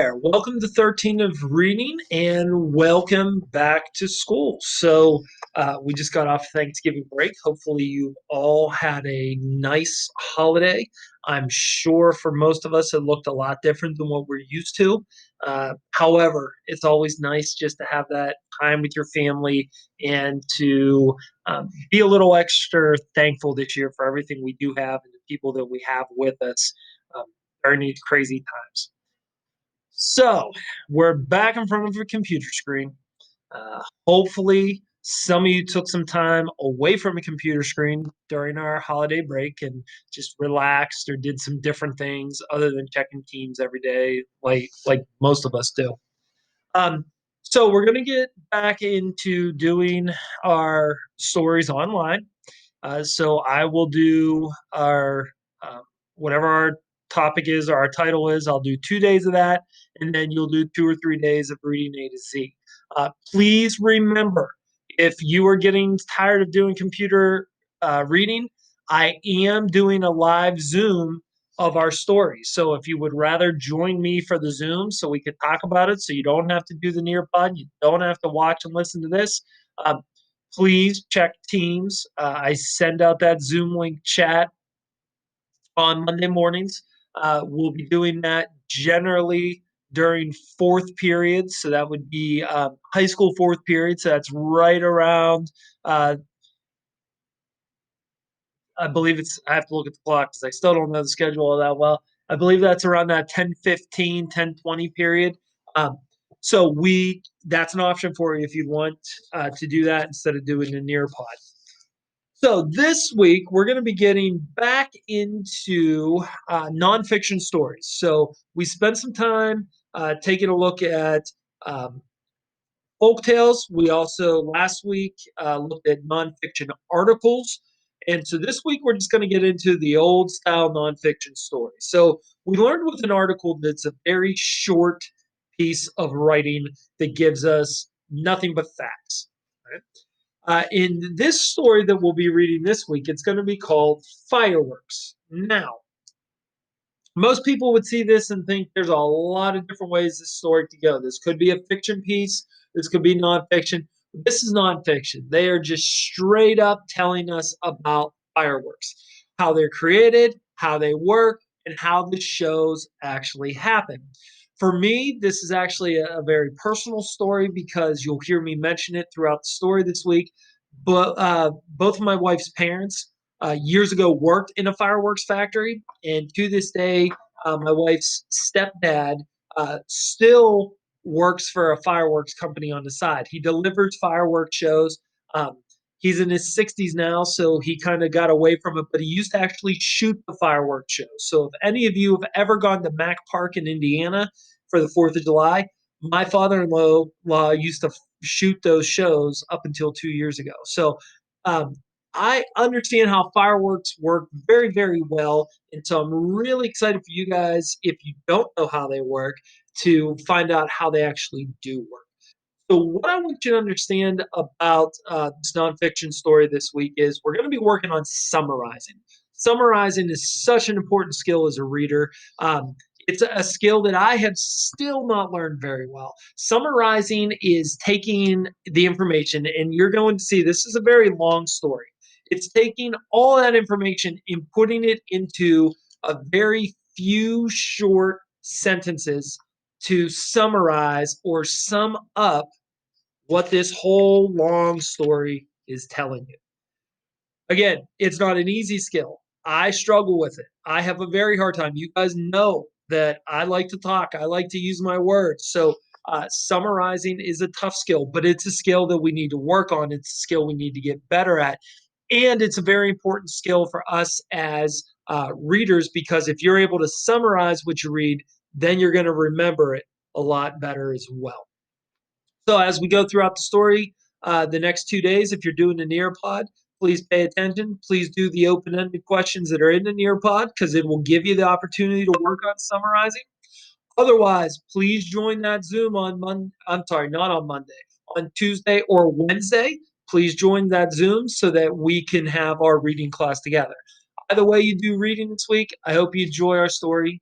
there. Welcome to 13 of Reading and welcome back to school. We just got off Thanksgiving break. Hopefully, you all had a nice holiday. I'm sure for most of us, it looked a lot different than what we're used to. However, it's always nice just to have that time with your family and to be a little extra thankful this year for everything we do have and the people that we have with us um, during these crazy times. So we're back in front of a computer screen. Hopefully, some of you took some time away from a computer screen during our holiday break and just relaxed or did some different things other than checking Teams every day, like most of us do. Um, so we're gonna get back into doing our stories online. So I will do our whatever our topic is or our title is. I'll do 2 days of that, and then you'll do 2 or 3 days of reading A to Z. Please remember, if you are getting tired of doing computer reading, I am doing a live Zoom of our stories. So if you would rather join me for the Zoom so we could talk about it, so you don't have to do the Nearpod, you don't have to watch and listen to this. Um, Please check Teams. I send out that Zoom link chat on Monday mornings. We'll be doing that generally during fourth period. So that would be high school fourth period. So that's right around, uh, I believe I have to look at the clock because I still don't know the schedule that well. I believe that's around that 10:15, 10:20 period. Um, that's an option for you if you want to do that instead of doing a Nearpod. So this week we're going to be getting back into nonfiction stories. So we spent some time taking a look at um, folk tales. We also last week looked at nonfiction articles. And so this week we're just going to get into the old style nonfiction story. So we learned with an article that's a very short piece of writing that gives us nothing but facts. Right? In this story that we'll be reading this week, it's going to be called Fireworks. Now, most people would see this and think there's a lot of different ways this story could go. This could be a fiction piece, this could be nonfiction. This is nonfiction. They are just straight up telling us about fireworks, how they're created, how they work, and how the shows actually happen. For me, this is actually a very personal story because you'll hear me mention it throughout the story this week. But both of my wife's parents years ago worked in a fireworks factory, and to this day, my wife's stepdad still works for a fireworks company on the side. He delivers fireworks shows. Um, he's in his 60s now, so he kind of got away from it, but he used to actually shoot the fireworks shows. So if any of you have ever gone to Mack Park in Indiana for the 4th of July, my father-in-law used to shoot those shows up until 2 years ago. So um, I understand how fireworks work very, very well. And so I'm really excited for you guys, if you don't know how they work, to find out how they actually do work. So, what I want you to understand about this nonfiction story this week is we're going to be working on summarizing. Summarizing is such an important skill as a reader. It's a skill that I have still not learned very well. Summarizing is taking the information, and you're going to see this is a very long story. It's taking all that information and putting it into a very few short sentences to summarize or sum up what this whole long story is telling you. Again, it's not an easy skill. I struggle with it. I have a very hard time. You guys know that I like to talk, I like to use my words. So, summarizing is a tough skill, but it's a skill that we need to work on. It's a skill we need to get better at. And it's a very important skill for us as readers because if you're able to summarize what you read, then you're going to remember it a lot better as well. So as we go throughout the story, the next 2 days, if you're doing a Nearpod, please pay attention. Please do the open-ended questions that are in the Nearpod because it will give you the opportunity to work on summarizing. Otherwise, please join that Zoom on Monday. I'm sorry, not on Monday, on Tuesday or Wednesday. Please join that Zoom so that we can have our reading class together. Either way you do reading this week, I hope you enjoy our story.